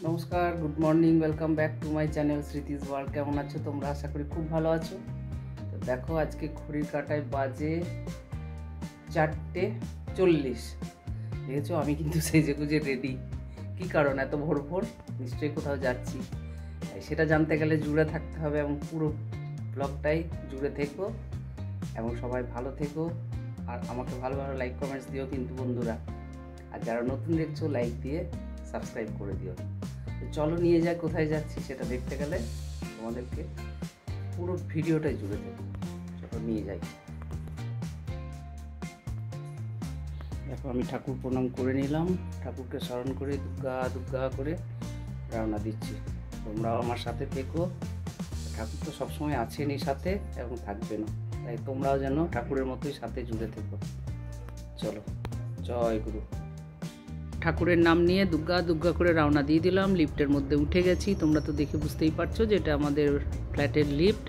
নমস্কার, good morning, welcome back to my channel Smriti's world. কেমন আছো তোমরা? আশা করি খুব ভালো আছো। তো দেখো, আজকে ঘড়ির কাঁটায় বাজে 4:40। দেখেছো, আমি কিন্তু সেজে গুজে রেডি। কী কারণ এত ভোর ভোর? নিশ্চয়ই কোথাও যাচ্ছি। সেটা জানতে গেলে জুড়ে থাকতে হবে এবং পুরো ব্লগটাই জুড়ে থেকো এবং সবাই ভালো থেকো। আর আমাকে ভালো ভালো লাইক কমেন্টস দিও কিন্তু বন্ধুরা। আর যারা নতুন দেখছো লাইক দিয়ে সাবস্ক্রাইব করে দিও। চলো নিয়ে যাই, কোথায় যাচ্ছি সেটা দেখতে গেলে তোমাদেরকে পুরো ভিডিওটাই জুড়ে দেবো। চলো নিয়ে যাই। দেখো, আমি ঠাকুর প্রণাম করে নিলাম, ঠাকুরকে স্মরণ করে দুর্গা দুর্গা করে রওনা দিচ্ছি। তোমরাও আমার সাথে থেকো। ঠাকুর তো সবসময় আছেনই সাথে এবং থাকবেন, তাই তোমরাও যেন ঠাকুরের মতোই সাথে জুড়ে থেকো। চলো, জয় গুরু। ঠাকুরের নাম নিয়ে দুর্গা দুর্গা করে রওনা দিয়ে দিলাম। লিফটের মধ্যে উঠে গেছি। তোমরা তো দেখে বুঝতেই পারছো যে এটা আমাদের ফ্ল্যাটের লিফট।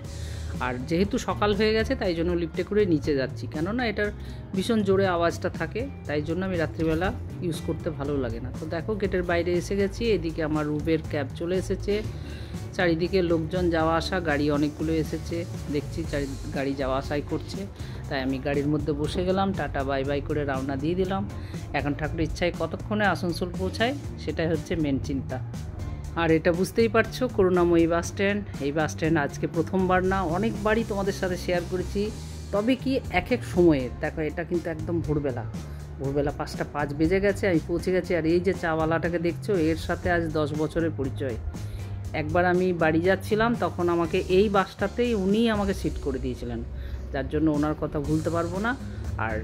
আর যেহেতু সকাল হয়ে গেছে তাই জন্য লিফটে করে নিচে যাচ্ছি, কেননা এটার ভীষণ জোরে আওয়াজটা থাকে, তাই জন্য আমি রাত্রিবেলা ইউজ করতে ভালো লাগে না। তো দেখো, গেটের বাইরে এসে গেছি। এদিকে আমার উবের ক্যাব চলে এসেছে। চারিদিকে লোকজন যাওয়া আসা, গাড়ি অনেকগুলো এসেছে, দেখছি গাড়ি যাওয়া আসাই করছে। তাই আমি গাড়ির মধ্যে বসে গেলাম, টাটা বাই বাই করে রওনা দিয়ে দিলাম। এখন ঠাকুরের ইচ্ছায় কতক্ষণে আসানসোল পৌঁছায় সেটাই হচ্ছে মেন চিন্তা। আর এটা বুঝতেই পারছো, করুণাময়ী বাস স্ট্যান্ড। এই বাস স্ট্যান্ড আজকে প্রথমবার না, অনেকবারই তোমাদের সাথে শেয়ার করেছি, তবে কি এক এক সময়ে। দেখো, এটা কিন্তু একদম ভোরবেলা 5:05 বেজে গেছে, আমি পৌঁছে গেছি। আর এই যে চাওয়ালাটাকে দেখছো, এর সাথে আজ 10 বছরের পরিচয়। একবার আমি বাড়ি যাচ্ছিলাম, তখন আমাকে এই বাসটাতেই উনিই আমাকে সিট করে দিয়েছিলেন, যার জন্য ওনার কথা ভুলতে পারবো না। আর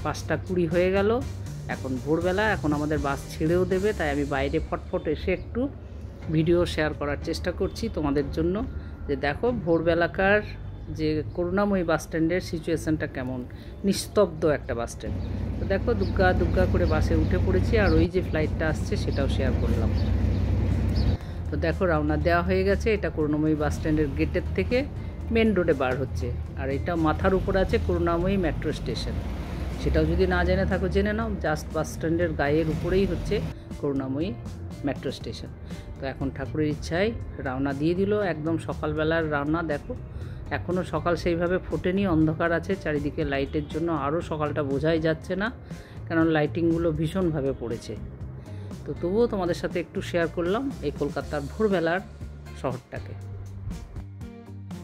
5:20 হয়ে গেল, এখন ভোরবেলা, এখন আমাদের বাস ছেড়েও দেবে। তাই আমি বাইরে ফটফট এসে একটু ভিডিও শেয়ার করার চেষ্টা করছি তোমাদের জন্য, যে দেখো ভোরবেলাকার যে করুণাময়ী বাস স্ট্যান্ডের সিচুয়েশানটা কেমন। নিস্তব্ধ একটা বাস স্ট্যান্ড। তো দেখো, দুর্গা দুর্গা করে বাসে উঠে পড়েছি। আর ওই যে ফ্লাইটটা আসছে সেটাও শেয়ার করলাম। তো দেখো, রওনা দেওয়া হয়ে গেছে। এটা করুণাময়ী বাস স্ট্যান্ডের গেটের থেকে মেন রোডে বার হচ্ছে। আর এটা মাথার উপর আছে করুণাময়ী মেট্রো স্টেশন। সেটাও যদি না জেনে থাকো জেনে নাও, জাস্ট বাস স্ট্যান্ডের গায়ের উপরেই হচ্ছে করুণাময়ী মেট্রো স্টেশন। তো এখন ঠাকুরের ইচ্ছায় রওনা দিয়ে দিল। একদম সকালবেলার রওনা। দেখো, এখনও সকাল সেইভাবে ফোটেনি, অন্ধকার আছে চারিদিকে লাইটের জন্য। আরও সকালটা বোঝাই যাচ্ছে না, কারণ লাইটিংগুলো ভীষণভাবে পড়েছে। তো তবুও তোমাদের সাথে একটু শেয়ার করলাম এই কলকাতার ভোরবেলার শহরটাকে।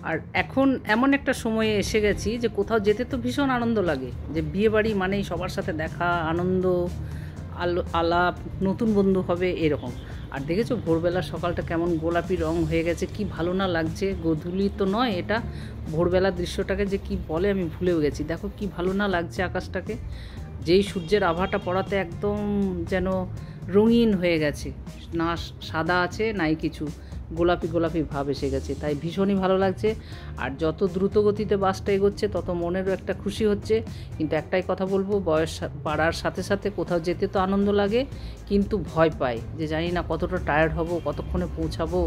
আর এখন এমন একটা সময়ে এসে গেছি যে কোথাও যেতে তো ভীষণ আনন্দ লাগে, যে বিয়েবাড়ি মানেই সবার সাথে দেখা, আনন্দ, আলাপ, নতুন বন্ধু হবে এরকম। আর দেখেছো ভোরবেলা সকালটা কেমন গোলাপি রং হয়ে গেছে, কি ভালো না লাগছে। গোধূলি তো নয় এটা, ভোরবেলার দৃশ্যটাকে যে কি বলে আমি ভুলেও গেছি। দেখো কি ভালো না লাগছে আকাশটাকে, যেই সূর্যের আভাটা পড়াতে একদম যেন রঙিন হয়ে গেছে। না সাদা আছে নাই কিছু, গোলাপি গোলাপি ভাব এসে গেছে, তাই ভীষণই ভালো লাগছে। আর যত দ্রুত গতিতে বাসটা এগোচ্ছে তত মনেরও একটা খুশি হচ্ছে। কিন্তু একটাই কথা বলবো, বয়স বাড়ার সাথে সাথে কোথাও যেতে তো আনন্দ লাগে, কিন্তু ভয় পাই যে জানি না কতটা টায়ার্ড হব, কতক্ষণে পৌঁছাবো,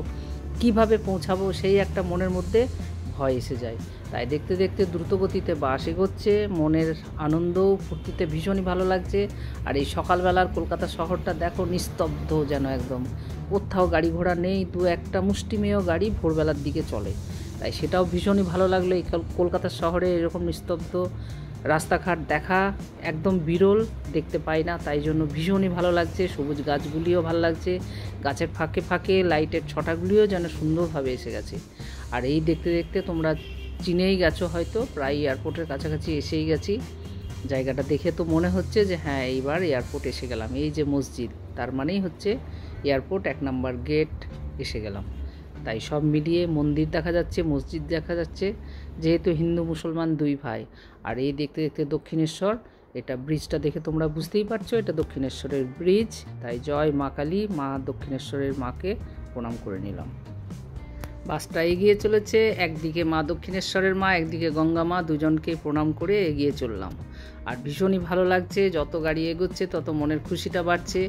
কিভাবে পৌঁছাবো, সেই একটা মনের মধ্যে ভয় এসে যায়। তাই দেখতে দেখতে দ্রুতগতিতে বাস এগোচ্ছে, মনের আনন্দ ফুর্তিতে ভীষণই ভালো লাগছে। আর এই সকালবেলার কলকাতা শহরটা দেখো, নিস্তব্ধ যেন একদম, কোথাও গাড়ি ঘোড়া নেই, দু একটা মুষ্টিমেয় গাড়ি ভোরবেলার দিকে চলে। তাই সেটাও ভীষণই ভালো লাগলো। এই কলকাতার শহরে এরকম নিস্তব্ধ রাস্তাঘাট দেখা একদম বিরল, দেখতে পাই না, তাই জন্য ভীষণই ভালো লাগছে। সবুজ গাছগুলিও ভালো লাগছে, গাছের ফাঁকে ফাঁকে লাইটের ছটাগুলিও যেন সুন্দরভাবে এসে গেছে। আর এই দেখতে দেখতে তোমরা চিনেই গেছো হয়তো, প্রায় এয়ারপোর্টের কাছাকাছি এসেই গেছি। জায়গাটা দেখে তো মনে হচ্ছে যে হ্যাঁ, এইবার এয়ারপোর্ট এসে গেলাম। এই যে মসজিদ, তার মানেই হচ্ছে এয়ারপোর্ট 1 নম্বর গেট এসে গেলাম। তাই সব মিলিয়ে মন্দির দেখা যাচ্ছে, মসজিদ দেখা যাচ্ছে, যেহেতু হিন্দু মুসলমান দুই ভাই। আর এই দেখতে দেখতে দক্ষিণেশ্বর, এটা ব্রিজটা দেখে তোমরা বুঝতেই পারছো এটা দক্ষিণেশ্বরের ব্রিজ। তাই জয় মা কালী, মা দক্ষিণেশ্বরের মাকে প্রণাম করে নিলাম। বাসটা এগিয়ে চলেছে, একদিকে মা দক্ষিণেশ্বরের মা, একদিকে গঙ্গা মা, দুজনকে প্রণাম করে এগিয়ে চললাম। আর ভীষণই ভালো লাগছে, যত গাড়ি এগোচ্ছে তত মনের খুশিটা বাড়ছে।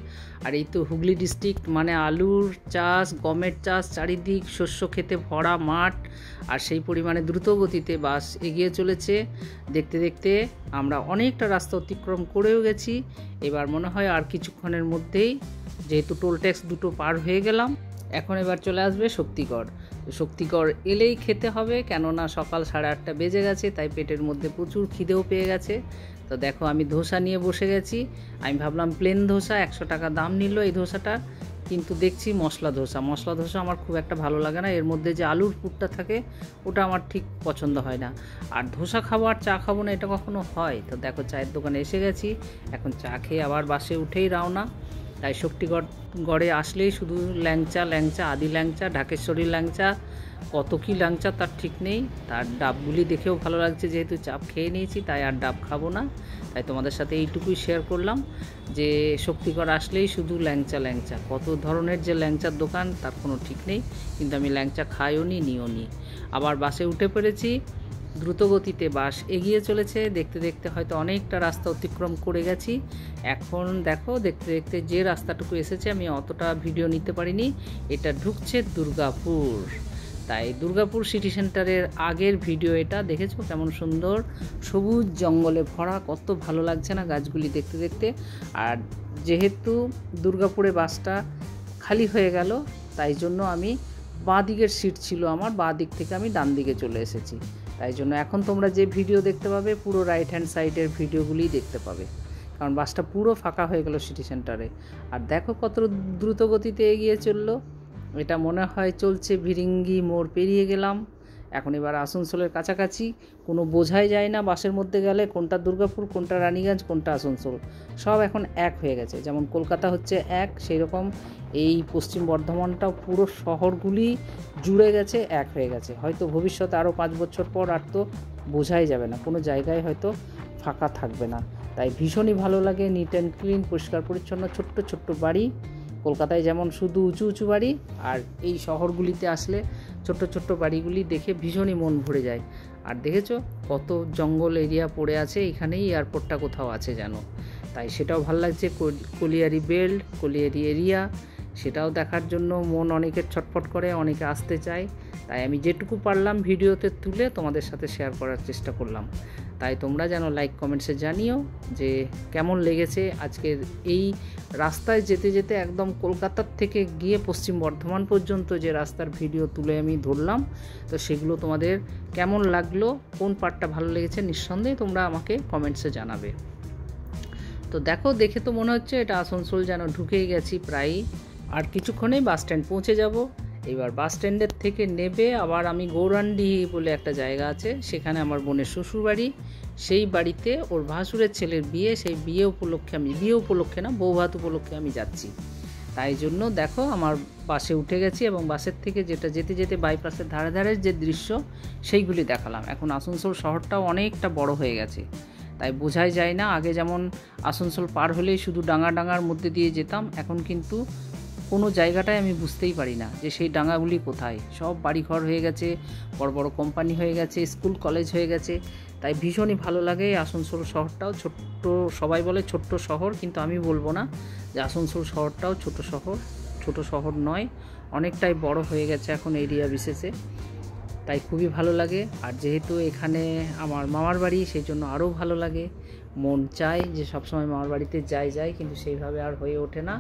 আর এই তো হুগলি ডিস্ট্রিক্ট মানে আলুর চাষ, গমের চাষ, চারিদিক শস্য খেতে ভরা মাঠ, আর সেই পরিমাণে দ্রুত গতিতে বাস এগিয়ে চলেছে। দেখতে দেখতে আমরা অনেকটা রাস্তা অতিক্রম করেও গেছি। এবার মনে হয় আর কিছুক্ষণের মধ্যেই, যেহেতু টোল ট্যাক্স দুটো পার হয়ে গেলাম, এখন এবার চলে আসবে শক্তিগড়। শক্তিগড় এলেই খেতে হবে, কেননা সকাল 8:30 বেজে গেছে, তাই পেটের মধ্যে প্রচুর খিদেও পেয়ে গেছে। তো দেখো আমি ধোসা নিয়ে বসে গেছি। আমি ভাবলাম প্লেন ধোসা, 100 টাকা দাম নিল এই ধোসাটা, কিন্তু দেখছি মশলা ধোসা আমার খুব একটা ভালো লাগে না। এর মধ্যে যে আলুর পুরটা থাকে ওটা আমার ঠিক পছন্দ হয় না। আর ধোসা খাবো আর চা খাবো না, এটা কখনো হয়? তো দেখো চায়ের দোকানে এসে গেছি, এখন চা খেয়ে আবার বাসে উঠেই রওনা। তাই শক্তিগড়ে আসলেই শুধু ল্যাংচা, আদি ল্যাংচা, ঢাকেশ্বরী ল্যাংচা, কত কি ল্যাংচা তার ঠিক নেই। তার ডাবগুলি দেখেও ভালো লাগছে, যেহেতু চাপ খেয়ে নিয়েছি তাই আর ডাব খাবো না। তাই তোমাদের সাথে এইটুকুই শেয়ার করলাম যে শক্তিগড় আসলেই শুধু ল্যাংচা, কত ধরনের যে ল্যাংচার দোকান তার কোনো ঠিক নেই। কিন্তু আমি ল্যাংচা খাইও নিও নি। আবার বাসে উঠে পড়েছি, দ্রুতগতিতে বাস এগিয়ে চলেছে। দেখতে দেখতে হয়তো অনেকটা রাস্তা অতিক্রম করে গেছি। এখন দেখো দেখতে দেখতে যে রাস্তাটুকু এসেছে, আমি অতটা ভিডিও নিতে পারিনি। এটা ঢুকছে দুর্গাপুর। তাই দুর্গাপুর সিটি সেন্টারের আগের ভিডিও এটা, দেখেছো কেমন সুন্দর সবুজ জঙ্গলে ভরা, কত ভালো লাগছে না গাছগুলি দেখতে দেখতে। আর যেহেতু দুর্গাপুরে বাসটা খালি হয়ে গেল, তাই জন্য আমি বাঁ দিকের সিট ছিল আমার, বাঁ দিক থেকে আমি ডান দিকে চলে এসেছি। তাই জন্য এখন তোমরা যে ভিডিও দেখতে পাবে পুরো রাইট হ্যান্ড সাইডের ভিডিওগুলিই দেখতে পাবে, কারণ বাসটা পুরো ফাঁকা হয়ে গেল সিটি সেন্টারে। আর দেখো কত দ্রুত গতিতে এগিয়ে চললো। এটা মনে হয় চলছে ভিরিঙ্গি মোড় পেরিয়ে গেলাম, এখন এবার আসানসোলের কাছাকাছি। কোনো বোঝাই যায় না বাসের মধ্যে গেলে কোনটা দুর্গাপুর, কোনটা রানীগঞ্জ, কোনটা আসানসোল, সব এখন এক হয়ে গেছে। যেমন কলকাতা হচ্ছে এক, সেই রকম এই পশ্চিম বর্ধমানটাও পুরো শহরগুলি জুড়ে গেছে, এক হয়ে গেছে। হয়তো ভবিষ্যতে আরও 5 বছর পর আর তো বোঝাই যাবে না, কোনো জায়গায় হয়তো ফাঁকা থাকবে না। তাই ভীষণই ভালো লাগে, নিট অ্যান্ড ক্লিন, পরিষ্কার পরিচ্ছন্ন, ছোট্ট ছোট্ট বাড়ি। কলকাতায় যেমন শুধু উঁচু উঁচু বাড়ি, আর এই শহরগুলিতে আসলে ছোট্ট ছোট্ট বাড়িগুলি দেখে ভীষণই মন ভরে যায়। আর দেখেছো কত জঙ্গল এরিয়া পড়ে আছে, এখানেই এয়ারপোর্টটা কোথাও আছে যেন, তাই সেটাও ভালো লাগছে। কলিয়ারি বেল্ট, কলিয়ারি এরিয়া, সেটাও দেখার জন্য মন অনেকের ছটফট করে, অনেকে আসতে চায়। তাই আমি যেটুকু পারলাম ভিডিওতে তুলে তোমাদের সাথে শেয়ার করার চেষ্টা করলাম। তাই তোমরা যেন লাইক কমেন্টসে জানিও যে কেমন লেগেছে আজকের এই রাস্তায় যেতে যেতে, একদম কলকাতার থেকে গিয়ে পশ্চিম বর্ধমান পর্যন্ত যে রাস্তার ভিডিও তুলে আমি ধরলাম, তো সেগুলো তোমাদের কেমন লাগলো, কোন পার্টটা ভালো লেগেছে, নিঃসন্দেহে তোমরা আমাকে কমেন্টসে জানাবে। তো দেখো, দেখে তো মনে হচ্ছে এটা আসানসোল যেন ঢুকেই গেছি প্রায়ই। আর কিছুক্ষণেই বাস স্ট্যান্ড পৌঁছে যাব। এবার বাস স্ট্যান্ডের থেকে নেবে আবার আমি গৌরান্ডিহি বলে একটা জায়গা আছে, সেখানে আমার বোনের শ্বশুরবাড়ি। সেই বাড়িতে ওর ভাসুরের ছেলের বিয়ে, সেই বিয়ে উপলক্ষে না, বৌভাত উপলক্ষে আমি যাচ্ছি। তাই জন্য দেখো আমার বাসে উঠে গেছি, এবং বাসের থেকে যেটা যেতে যেতে বাইপাসের ধারে ধারে যে দৃশ্য সেইগুলি দেখালাম। এখন আসানসোল শহরটাও অনেকটা বড় হয়ে গেছে, তাই বোঝাই যায় না। আগে যেমন আসানসোল পার হলেই শুধু ডাঙার মধ্যে দিয়ে যেতাম, এখন কিন্তু কোনো জায়গাটায় আমি বুঝতেই পারি না যে সেই ডাঙাগুলি কোথায়। সব বাড়িঘর হয়ে গেছে, বড় বড় কোম্পানি হয়ে গেছে, স্কুল কলেজ হয়ে গেছে। তাই ভীষণই ভালো লাগে আসানসোল শহরটাও। ছোট্ট, সবাই বলে ছোট্ট শহর, কিন্তু আমি বলবো না যে আসানসোল শহরটাও ছোট শহর নয়, অনেকটাই বড় হয়ে গেছে এখন এরিয়া বিশেষে। তাই খুবই ভালো লাগে। আর যেহেতু এখানে আমার মামার বাড়ি, সেই জন্য আরও ভালো লাগে। মন চায় যে সবসময় মামার বাড়িতে যাই, কিন্তু সেইভাবে আর হয়ে ওঠে না।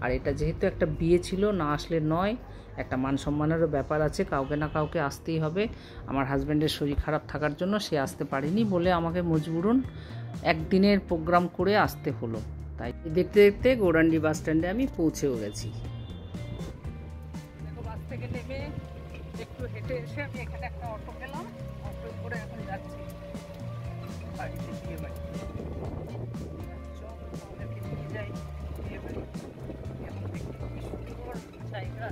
আর এটা যেহেতু একটা বিয়ে ছিল, না আসলে নয়, একটা মান সম্মানেরও ব্যাপার আছে, কাউকে না কাউকে আসতেই হবে। আমার হাজব্যান্ডের শরীর খারাপ থাকার জন্য সে আসতে পারেনি বলে আমাকে মজবুরন একদিনের প্রোগ্রাম করে আসতে হলো। তাই দেখতে দেখতে গৌরান্ডি বাস স্ট্যান্ডে আমি পৌঁছেও গেছি। দেখো, বাস থেকে নেমে একটু হেঁটে এসে আমি এখানে একটা অটো পেলাম, অটো করে এখন যাচ্ছি বাড়িতে, বিয়ে বাড়ি। জায়গা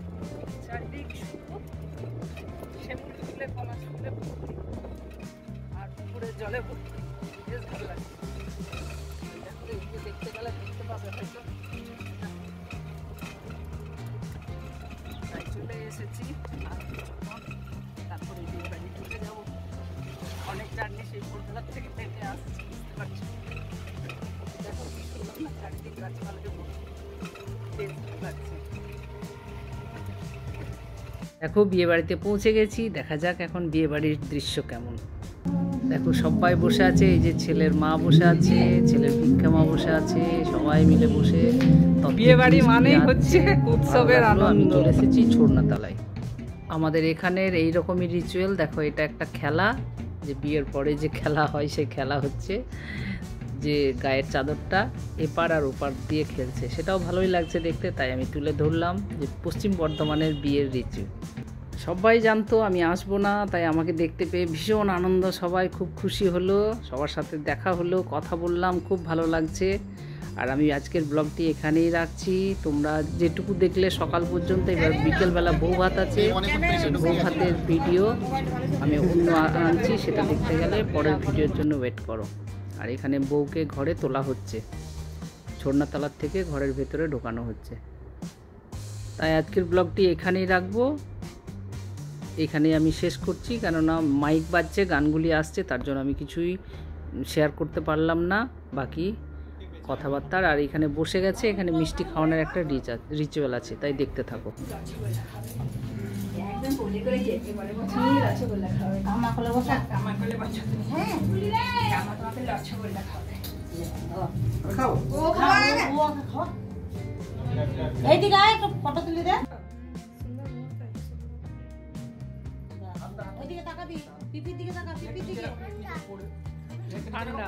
চারদিক শুধু সেমুল ফুলে, কলা ফুলে ভর্তি, আর পুকুরে জলে ভর্তি, বেশ ভালো লাগে। দেখতে গেলে দেখতে পাবে হয়তো। তাই চলে এসেছি, আর তারপরে বিয়ে বাড়ি ঢুকে যাবো। অনেক জার্নি সেই ভোরবেলার থেকে নেমে আসছি। দেখতে পাচ্ছ, দেখো কি সুন্দর না চারিদিক গাছপালায় ভর্তি, বেশ ভালো লাগছে। দেখো বিয়ে বাড়িতে পৌঁছে গেছি, দেখা যাক এখন বিয়ে বাড়ির দৃশ্য কেমন। দেখো সবাই বসে আছে, এই যে ছেলের মা বসে আছে, ছেলের ভিক্ষা মা বসে আছে, সবাই মিলে বসে বিয়ে বাড়ি মানেই হচ্ছে উৎসবের আনন্দ। আমি চলে এসেছি ছোড়নাতলায়। আমাদের এখানের এই রকমই রিচুয়াল। দেখো এটা একটা খেলা, যে বিয়ের পরে যে খেলা হয় সেই খেলা হচ্ছে, যে গায়ের চাদরটা এপার আর ওপার দিয়ে খেলছে, সেটাও ভালোই লাগছে দেখতে, তাই আমি তুলে ধরলাম যে পশ্চিম বর্ধমানের বিয়ের রিচুয়াল। সবাই জানতো আমি আসবো না, তাই আমাকে দেখতে পেয়ে ভীষণ আনন্দ, সবাই খুব খুশি হলো, সবার সাথে দেখা হলো, কথা বললাম, খুব ভালো লাগছে। আর আমি আজকের ব্লগটি এখানেই রাখছি। তোমরা যেটুকু দেখলে সকাল পর্যন্ত, এবার বিকেলবেলা বউ ভাত আছে, বউ ভাতের ভিডিও আমি অন্য আনছি, সেটা দেখতে গেলে পরের ভিডিওর জন্য ওয়েট করো। আর এখানে বউকে ঘরে তোলা হচ্ছে, ছোড়নাতলার থেকে ঘরের ভেতরে ঢোকানো হচ্ছে। তাই আজকের ব্লগটি এখানেই রাখবো, এখানেই আমি শেষ করছি, কেননা মাইক বাজছে, গানগুলি আসছে, তার জন্য আমি কিছুই শেয়ার করতে পারলাম না বাকি কথাবার্তার। আর এখানে বসে গেছে, এখানে মিষ্টি খাওয়ানোর একটা রিচুয়াল আছে, তাই দেখতে থাকো। এইদিকে আয়, একটু ফটো তুলে দে। ওইদিকে তাকাবি, পিপির দিকে তাকা, পিপির দিকে। ঠান্ডা